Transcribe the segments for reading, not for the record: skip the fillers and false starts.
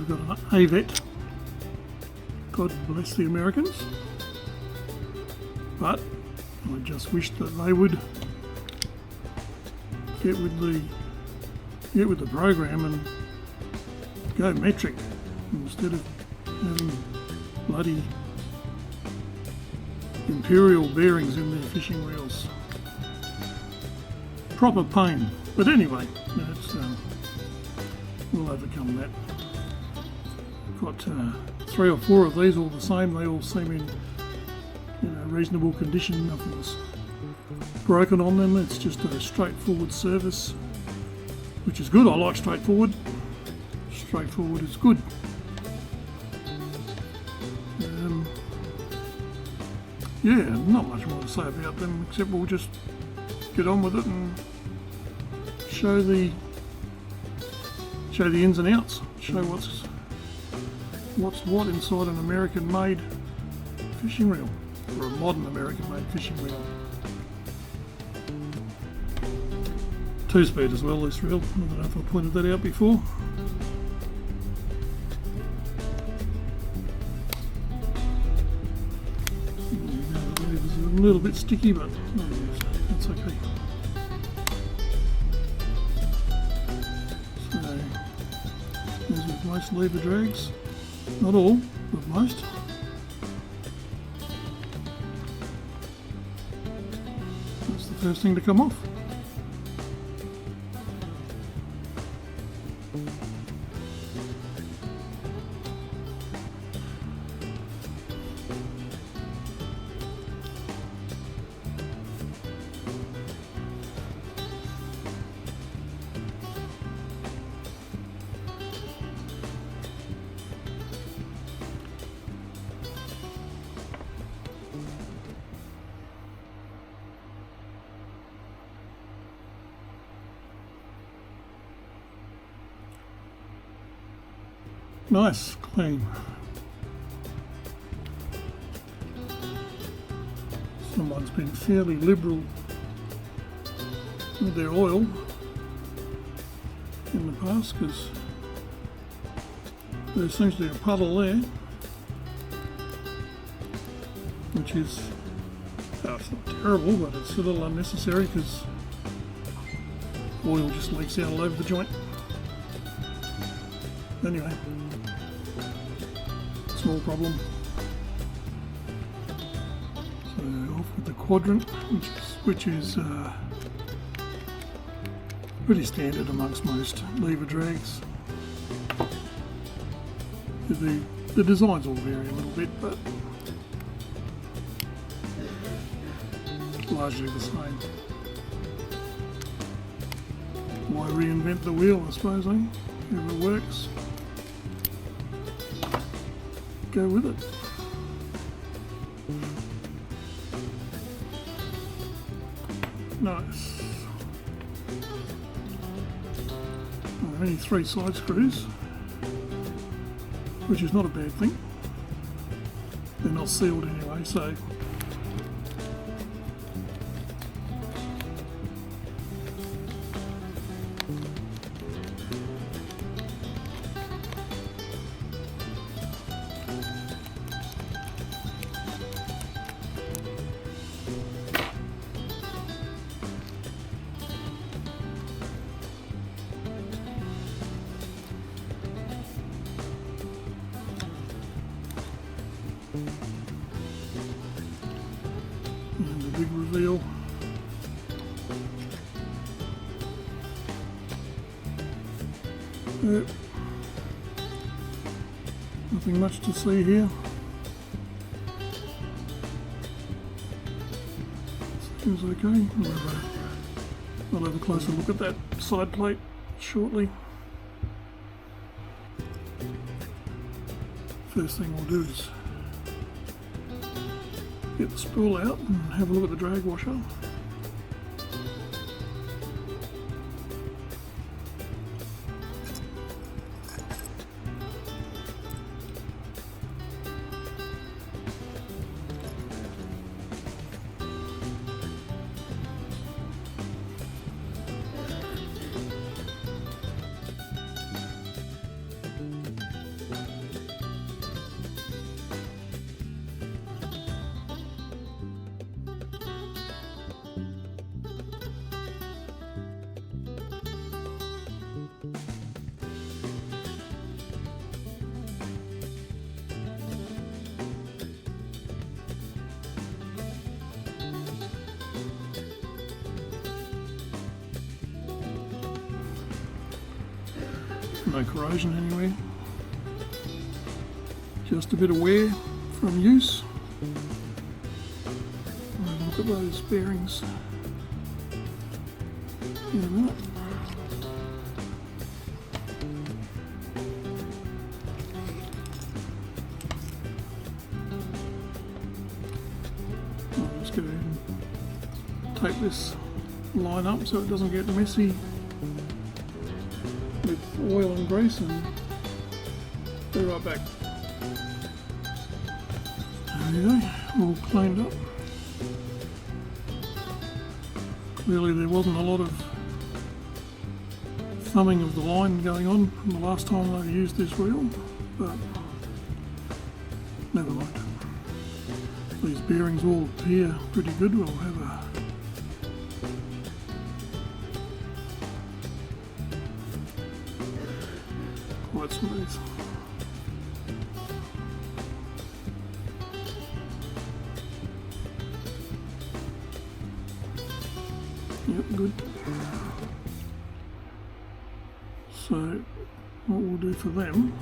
we've got an Avet. God bless the Americans. But I just wish that they would get with the program and go metric instead of having bloody imperial bearings in their fishing reels. Proper pain. But anyway, we'll overcome that. Got 3 or 4 of these, all the same. They all seem in reasonable condition. Nothing's broken on them. It's just a straightforward service, which is good. I like straightforward. Straightforward is good. Yeah, not much more to say about them, except we'll just get on with it and show the ins and outs, show what's what inside an American-made fishing reel, or a modern American-made fishing reel. 2-speed as well, this reel. I don't know if I pointed that out before. It's a little bit sticky, but that's okay. So, as with most lever drags, not all, but most. That's the first thing to come off. Nice, clean. Someone's been fairly liberal with their oil in the past, because there seems to be a puddle there, which is, it's not terrible, but it's a little unnecessary because oil just leaks out all over the joint. Anyway, small problem. So off with the quadrant, which is pretty standard amongst most lever drags. The designs all vary a little bit, but largely the same. Why reinvent the wheel, I suppose, eh? If it works, go with it. Nice. Only 3 side screws, which is not a bad thing. They're not sealed anyway, so and the big reveal. Yep. Nothing much to see here. Seems okay. I'll have a closer look at that side plate shortly. First thing we'll do is get the spool out and have a look at the drag washer. No corrosion anywhere. Just a bit of wear from use. And look at those bearings. In a minute. I'll just go ahead and tape this line up so it doesn't get messy with oil and grease, and be right back. There you go, all cleaned up. Clearly there wasn't a lot of thumbing of the line going on from the last time I used this reel, but never mind. These bearings all appear pretty good. We'll have a quite smooth. Yep, good. So what we'll do for them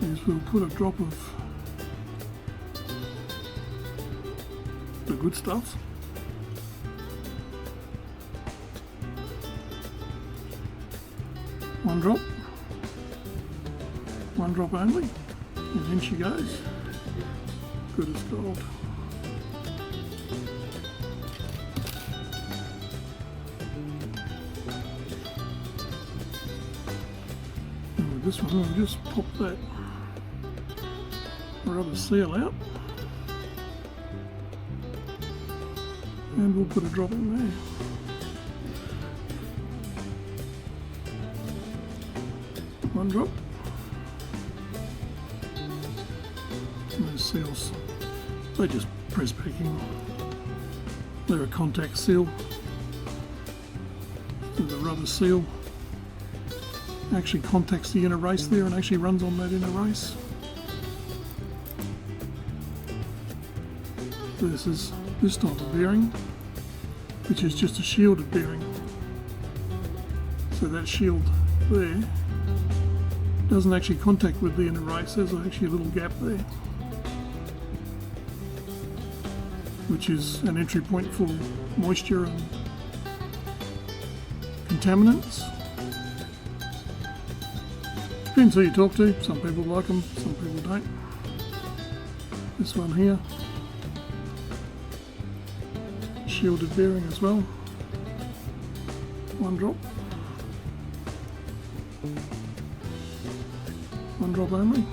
is we'll put a drop of the good stuff. One drop only, and in she goes. Good as gold. And with this one, we'll just pop that rubber seal out, and we'll put a drop in there. One drop. And those seals, they just press packing. They're a contact seal. And the rubber seal actually contacts the inner race there and actually runs on that inner race. Versus this type of bearing, which is just a shielded bearing. So that shield there doesn't actually contact with the inner race. There's actually a little gap there, which is an entry point for moisture and contaminants. Depends who you talk to. Some people like them, some people don't. This one here, shielded bearing as well. One drop. One drop only.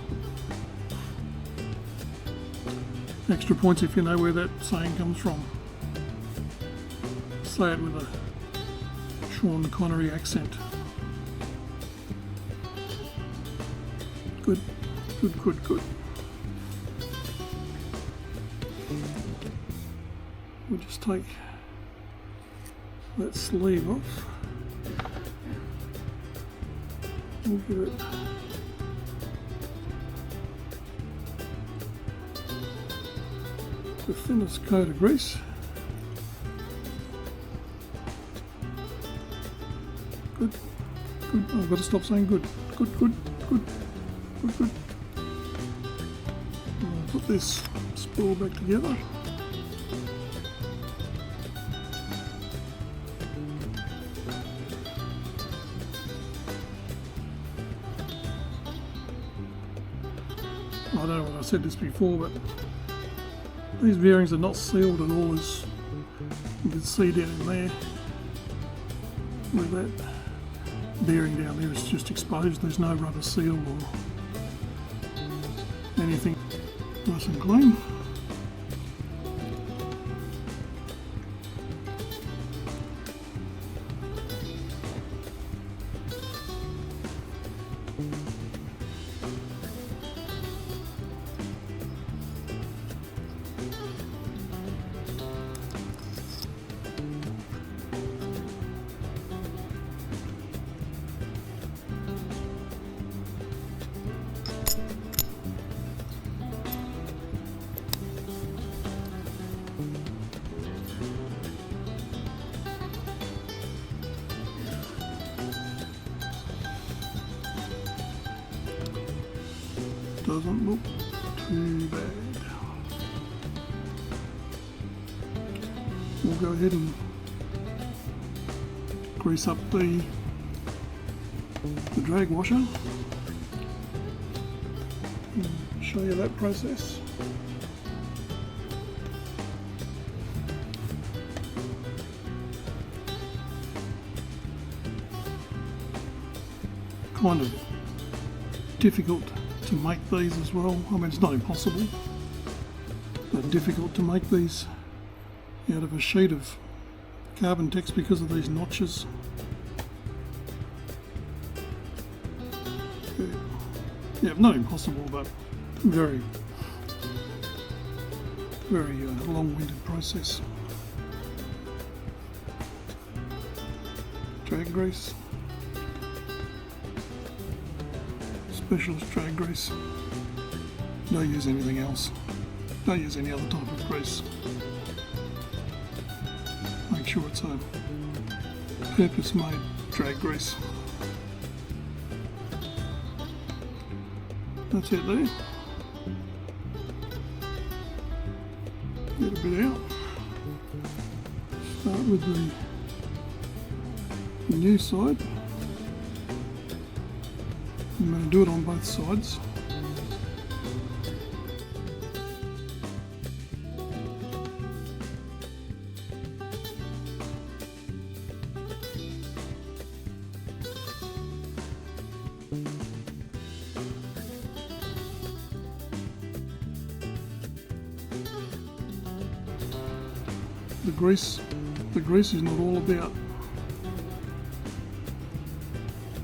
Extra points if you know where that saying comes from. Say it with a Sean Connery accent. Good, good, good, good. We'll just take that sleeve off. We'll give it the thinnest coat of grease. Good, good. I've got to stop saying good. Good, good, good, good, good. I'll put this spool back together. I don't know what I said this before, but these bearings are not sealed at all, as you can see down in there, where that bearing down there is just exposed. There's no rubber seal or anything. Nice and clean. doesn't look too bad. We'll go ahead and grease up the drag washer and show you that process. Kind of difficult to make these as well. I mean, it's not impossible, but difficult to make these out of a sheet of carbon text because of these notches. Yeah, not impossible, but very long-winded process. Drag grease. Specialist drag grease. Don't use anything else. Don't use any other type of grease. Make sure it's a purpose-made drag grease. That's it there. Get a bit out. Start with the new side. I'm going to do it on both sides. The grease is not all about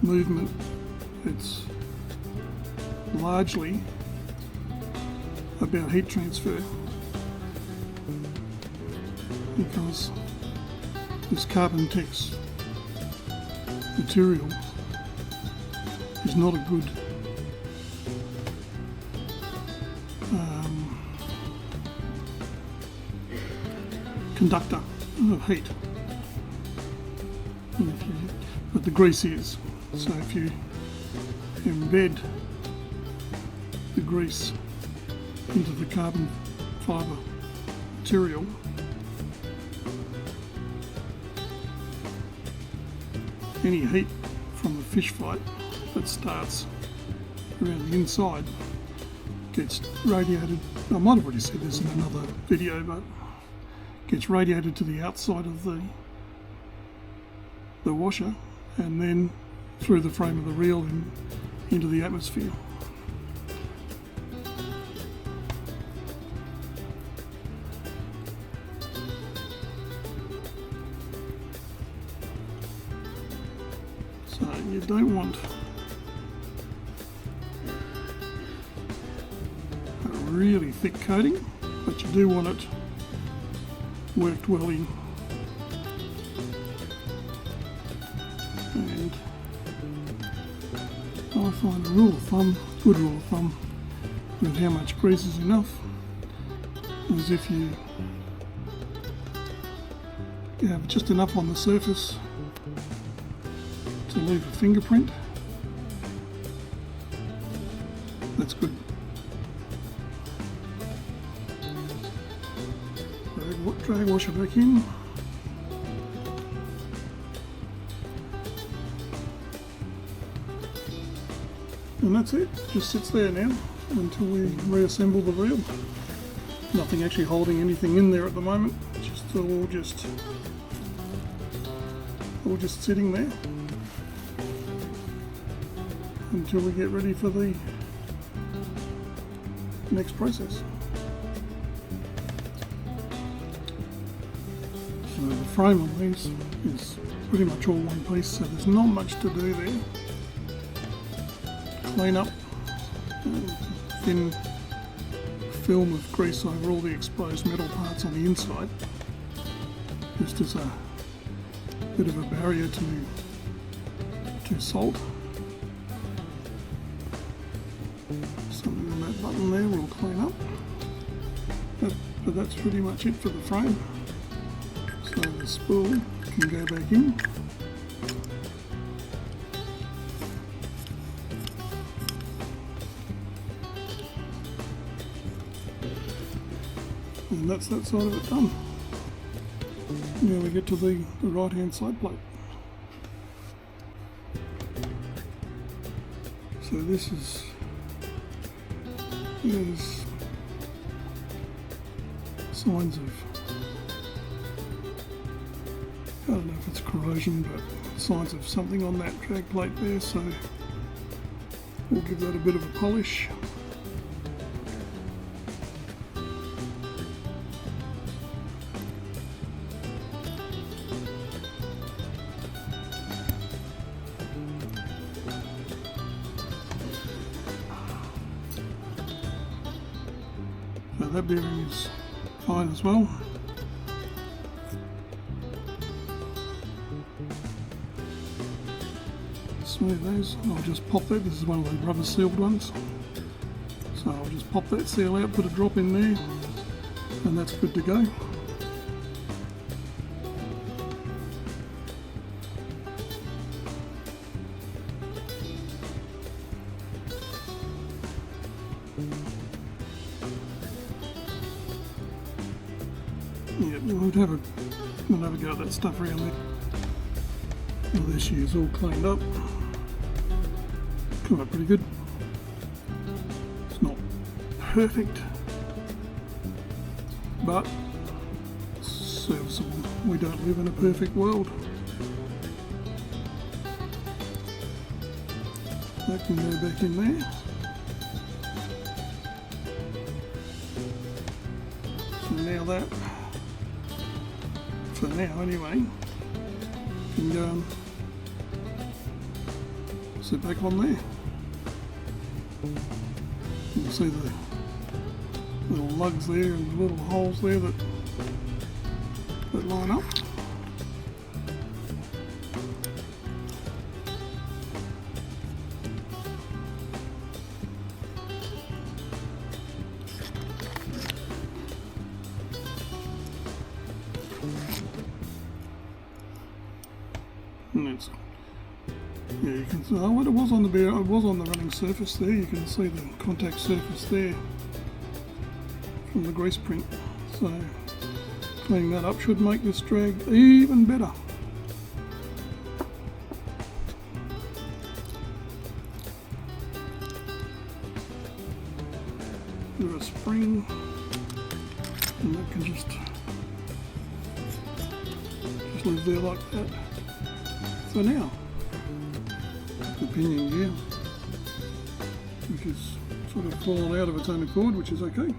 movement. It's largely about heat transfer, because this carbon text material is not a good conductor of heat, but the grease is. So if you embed the grease into the carbon fibre material, any heat from the fish fight that starts around the inside gets radiated. I might have already said this in another video, but gets radiated to the outside of the washer and then through the frame of the reel and into the atmosphere. So you don't want a really thick coating, but you do want it worked well in. And I find a rule of thumb, good rule of thumb, with how much grease is enough, is if you have just enough on the surface to leave a fingerprint, that's good. Drag washer back in. And that's it, just sits there now until we reassemble the reel. Nothing actually holding anything in there at the moment, just all just sitting there until we get ready for the next process. So the frame on these is pretty much all one piece, so there's not much to do there. Clean up thin film of grease over all the exposed metal parts on the inside, just as a bit of a barrier to salt. Something on that button there will clean up, but that's pretty much it for the frame. So the spool can go back in. that's that side of it done. Now we get to the right hand side plate. So this is, there's signs of, I don't know if it's corrosion, but signs of something on that drag plate there, so we'll give that a bit of a polish. So that bearing is fine as well. Smooth those. I'll just pop that. This is one of the rubber sealed ones. So I'll just pop that seal out, put a drop in there, and that's good to go. Yeah, we'll have a go at that stuff around there. Well, this shear's all cleaned up. Come up pretty good. It's not perfect, but serviceable. We don't live in a perfect world. That can go back in there. So now that, for now anyway, can go and sit back on there. You'll see the little lugs there and the little holes there that line up. And that's, yeah, you can see, oh, what it was on the bear, it was on the running surface there. You can see the contact surface there from the grease print. So cleaning that up should make this drag even better. There's a spring, and that can just live there like that. So now, the pinion gear, which is sort of fallen out of its own accord, which is okay.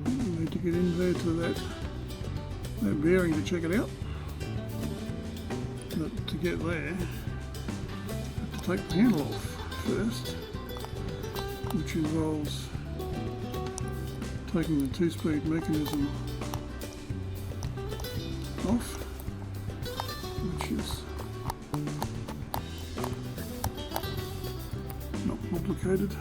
You need to get in there to that bearing to check it out. But to get there, you have to take the handle off first, which involves taking the two-speed mechanism off, which is not complicated.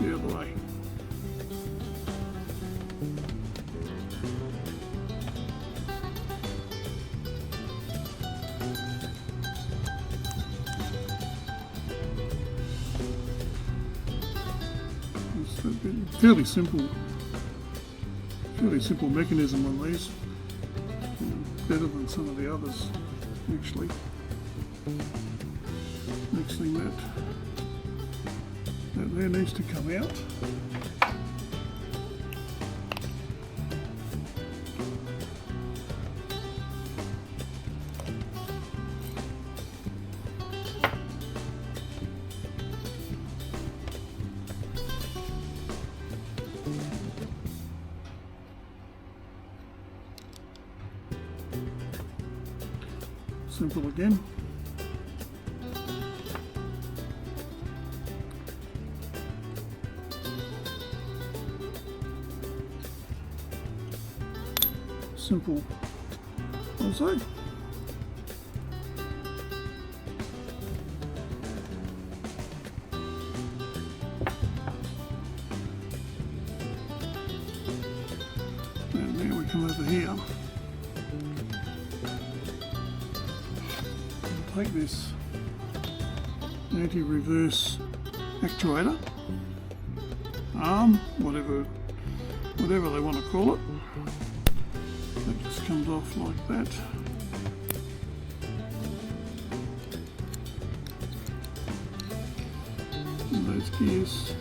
The other way. Fairly simple mechanism on these, better than some of the others actually. Next thing that there needs to come out. Simple again. Simple also. come over here. I'll take this anti-reverse actuator, arm, whatever they want to call it. That just comes off like that. And those gears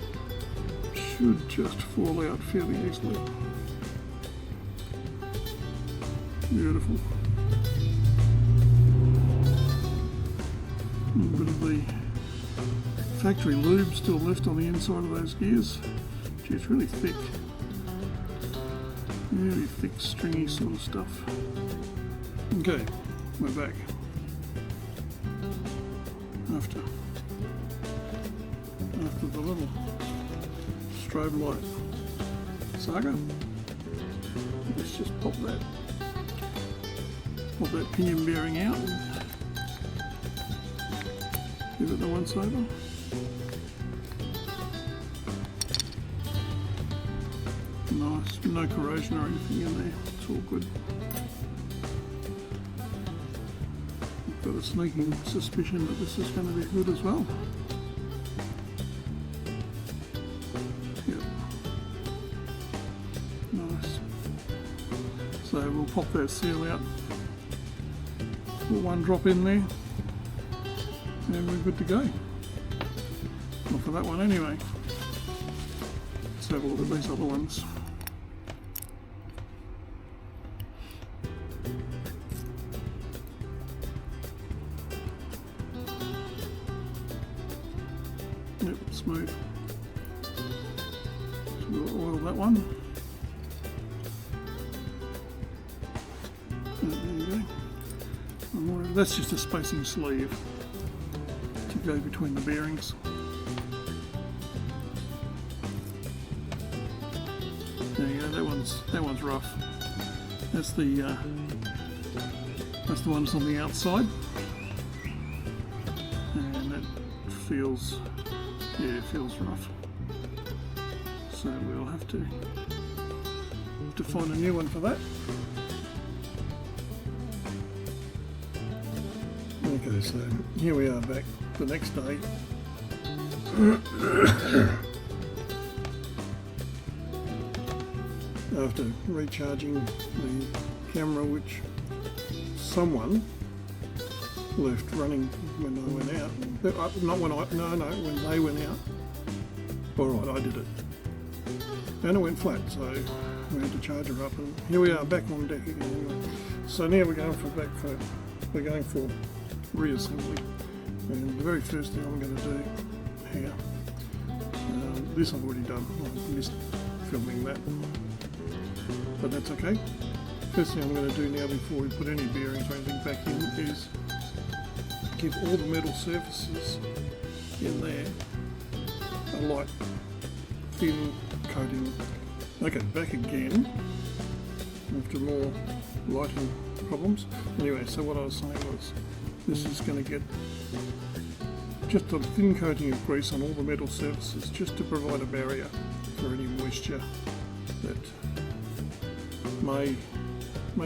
should just fall out fairly easily. Beautiful. A little bit of the factory lube still left on the inside of those gears. Gee, it's really thick. Really thick, stringy sort of stuff. Okay, we're back. After the little strobe light saga, let's just pop that pinion bearing out and give it the once over. Nice, no corrosion or anything in there, it's all good. I've got a sneaking suspicion that this is going to be good as well. Yep. Nice. So we'll pop that seal out. Put one drop in there and we're good to go. Not for that one anyway. Let's have a look at these other ones. Yep, smooth. So we'll oil that one. There you go. That's just a spacing sleeve to go between the bearings. There you go. That one's rough. That's the one that's on the outside, and that feels rough. So we'll have to find a new one for that. Okay, so here we are back the next day. After recharging the camera, which someone left running when I went out. When they went out. Alright, I did it. And it went flat, so we had to charge her up, and here we are back on deck again anyway. So now we're going for reassembly, and the very first thing I'm going to do here, this I've already done, I missed filming that, but that's okay. First thing I'm going to do now before we put any bearings or anything back in is give all the metal surfaces in there a light thin coating. Okay, back again after more lighting problems. Anyway, so what I was saying was, this is going to get just a thin coating of grease on all the metal surfaces, just to provide a barrier for any moisture that may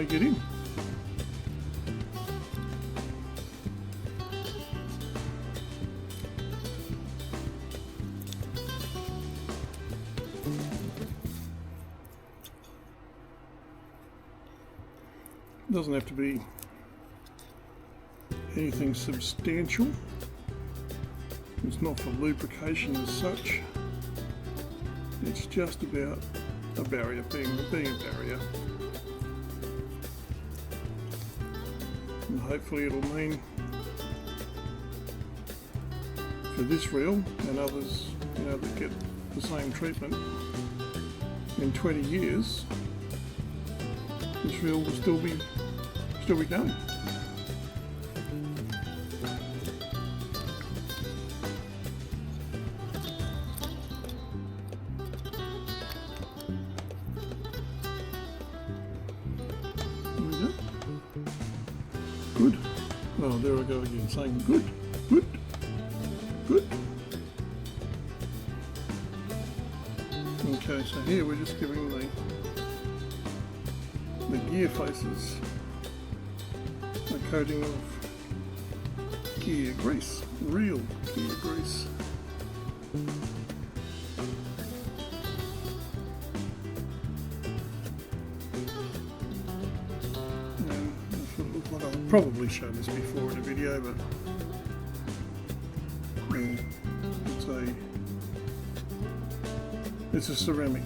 get in. It doesn't have to be anything substantial. It's not for lubrication as such. It's just about a barrier, being a barrier. And hopefully it'll mean for this reel and others, that get the same treatment, in 20 years this reel will still be going. Good. Oh, there I go again, saying good, good, good. Okay, so here we're just giving the the gear faces a coating of gear grease, real gear grease. And that's what it looks like. I've probably shown this before in a video, but yeah, it's a ceramic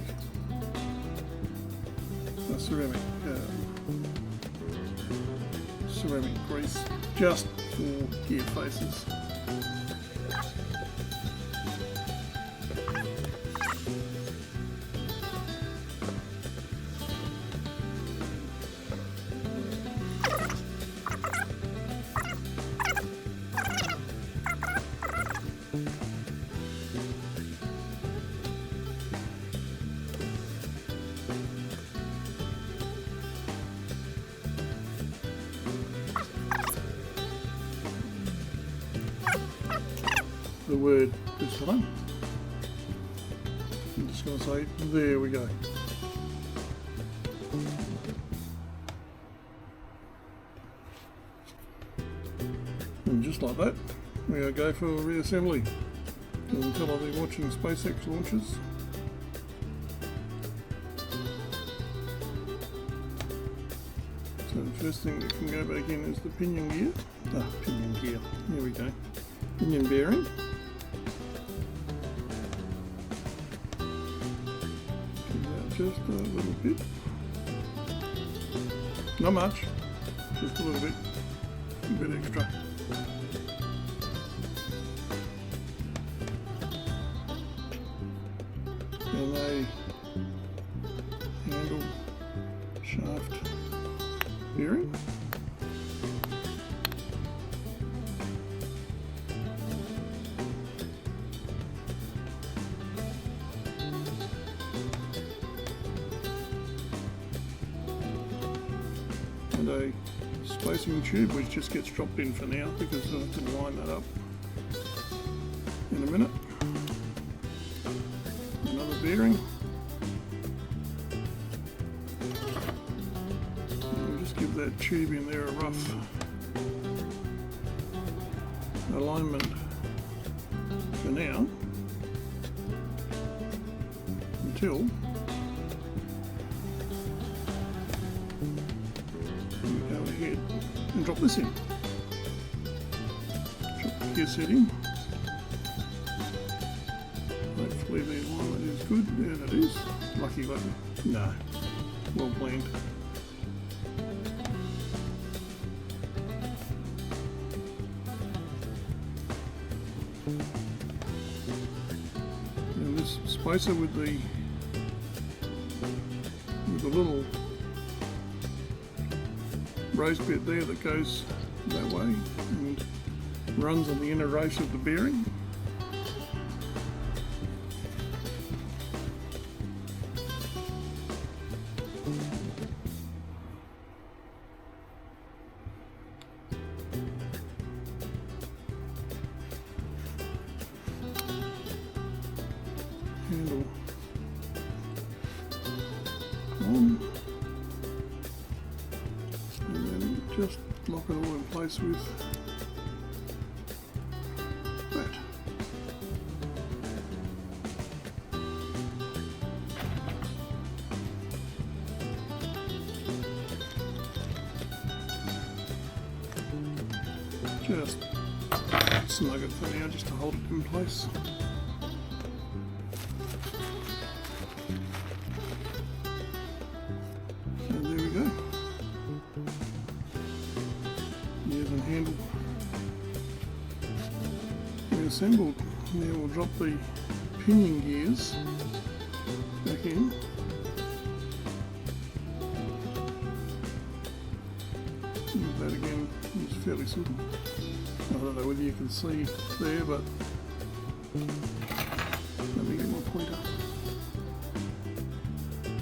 grease just for gear faces. The word this time. I'm just going to say, there we go. And just like that, we go for reassembly. Until I've been watching SpaceX launches. So the first thing that can go back in is the pinion gear. Pinion gear. Here we go. Pinion bearing. Just a little bit, not much, just a little bit, extra. And a handle shaft bearing. And a spacing tube which just gets dropped in for now because I have to line that up in a minute. Another bearing. And we'll just give that tube in there a rough alignment for now until and drop this in. Drop the gear setting. Hopefully the alignment is good. Yeah, it is. Lucky. No. Well planned. And this spacer with the little raised bit there that goes that way and runs on the inner race of the bearing. Handle on. Just lock it all in place with that. Just snug it for now, just to hold it in place. And there we go. Gears and handle reassembled. Now we'll drop the pinion gears back in. And that again is fairly simple. I don't know whether you can see there, but let me get my pointer.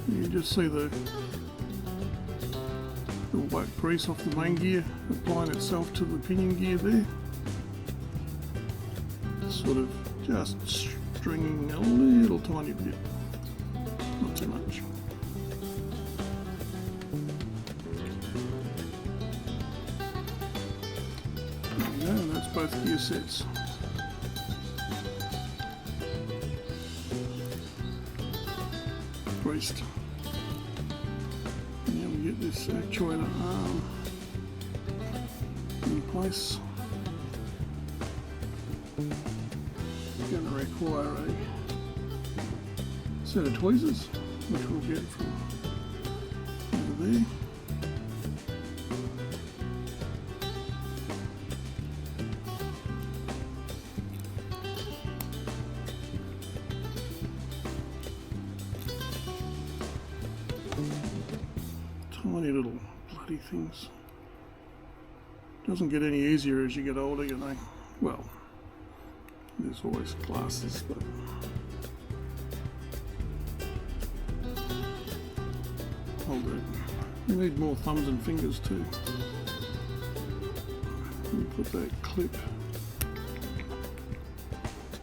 You just see the white grease off the main gear applying itself to the pinion gear there. Sort of just stringing a little tiny bit, not too much. both gear sets. Greased. Now we get this actuator arm in place. It's going to require a set of tweezers, which we'll get from over there. Tiny little bloody things. Doesn't get any easier as you get older, you know. Well, there's always classes, but hold it. We need more thumbs and fingers too. We put that clip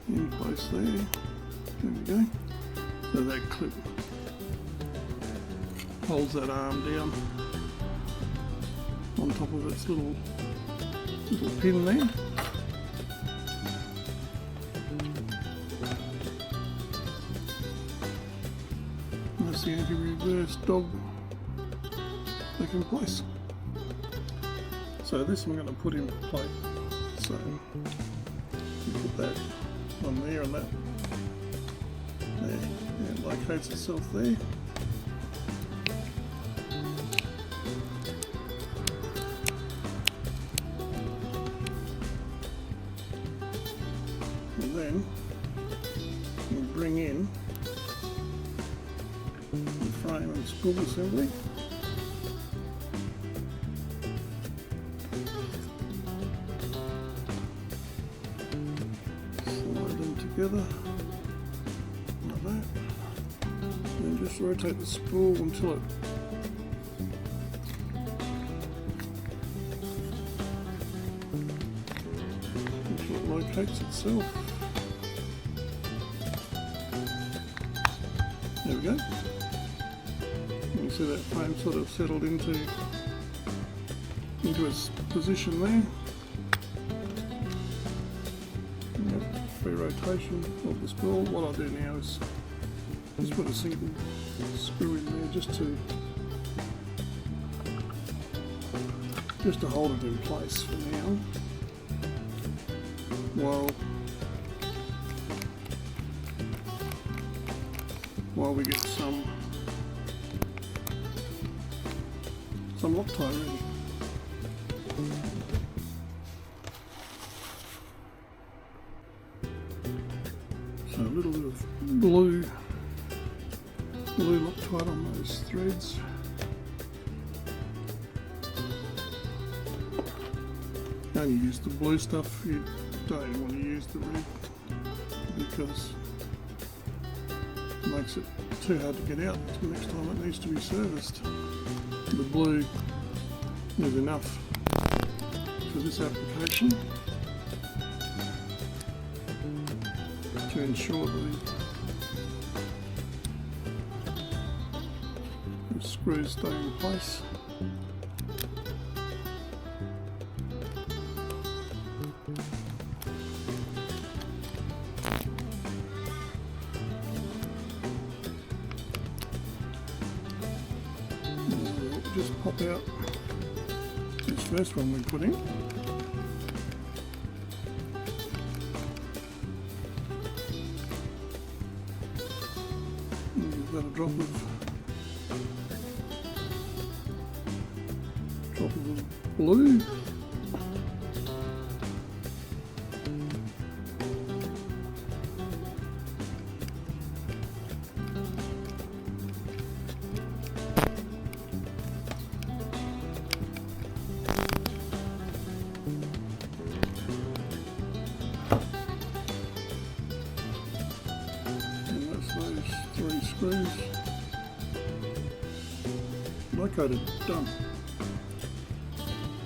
in place there. There we go. So that clip holds that arm down on top of its little pin there. And that's the anti-reverse dog back in place. So this I'm going to put in plate. So you put that on there and that there. And it locates itself there. And then we bring in the frame and spool assembly. Slide them together like that. And just rotate the spool until it locates itself. There we go. You can see that frame sort of settled into its position there. Yep, free rotation of the spool. What I'll do now is just put a single screw in there just to hold it in place for now. While we get some Loctite ready. So a little bit of blue Loctite on those threads. Only use the blue stuff. You don't want to use the red because it makes it too hard to get out until next time it needs to be serviced. The blue is enough for this application to ensure the screws stay in place. Just pop out this first one we put in. And give that a drop of blue. Three screws located, done.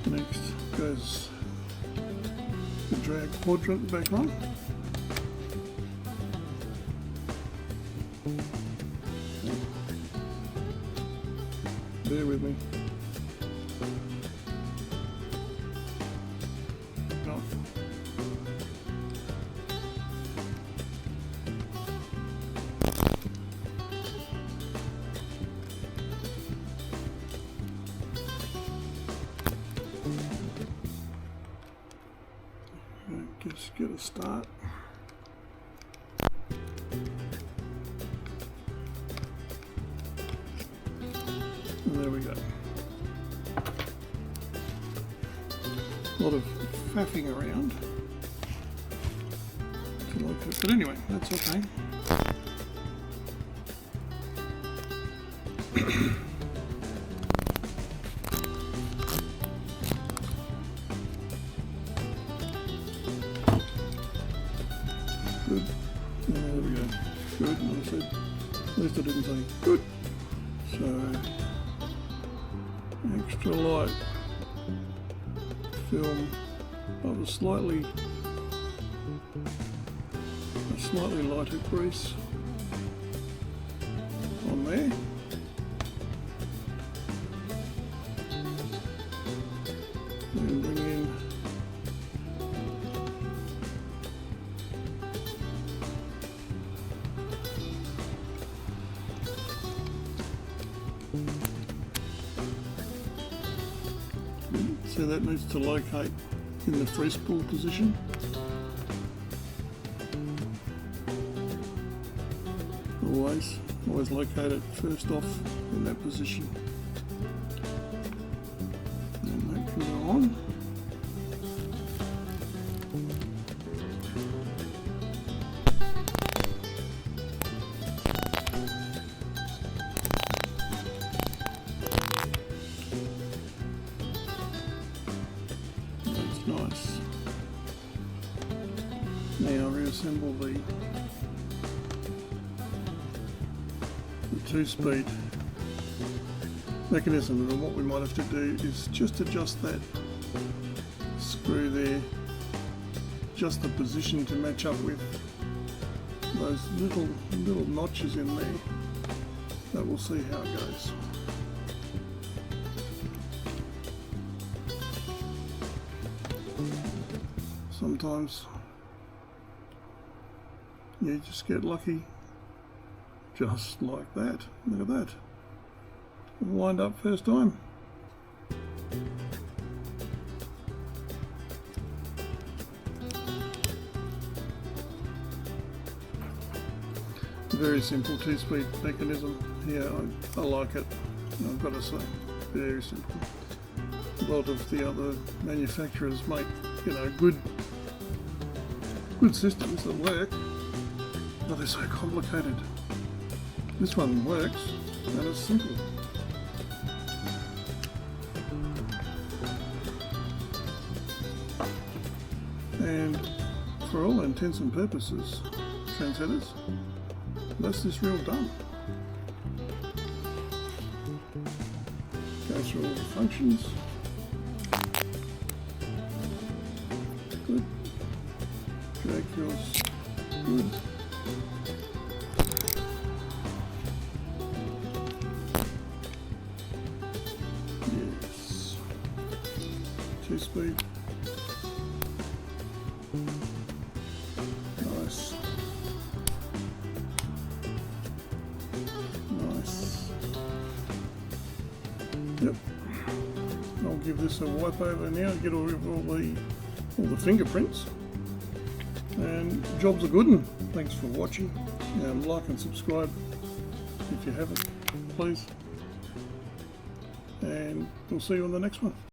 Next goes the drag quadrant back on. Bear with me. get a start. And there we go. A lot of faffing around to locate it, but anyway, that's okay. Good. There we go. Good. And I said, at least I didn't say good. So extra light film of a slightly lighter grease on there. And bring in so that needs to locate in the freeze pull position. Always locate it first off in that position. And that can go on. That's nice. Now reassemble the 2-speed mechanism, and what we might have to do is just adjust that screw there, just the position to match up with those little notches in there. But we'll see how it goes. Sometimes you just get lucky. Just like that. Look at that. Lined up first time. Very simple 2-speed mechanism here. I like it. I've got to say, very simple. A lot of the other manufacturers make, good systems that work, but they're so complicated. This one works, and it's simple. And for all intents and purposes, trendsetters, that's this reel done. Go through all the functions. Good. Drag feels good. Yes. 2-speed. Nice. Nice. Yep. I'll give this a wipe over now and get all the fingerprints. And job's a good one. Thanks for watching. Like and subscribe if you haven't, please. And we'll see you on the next one.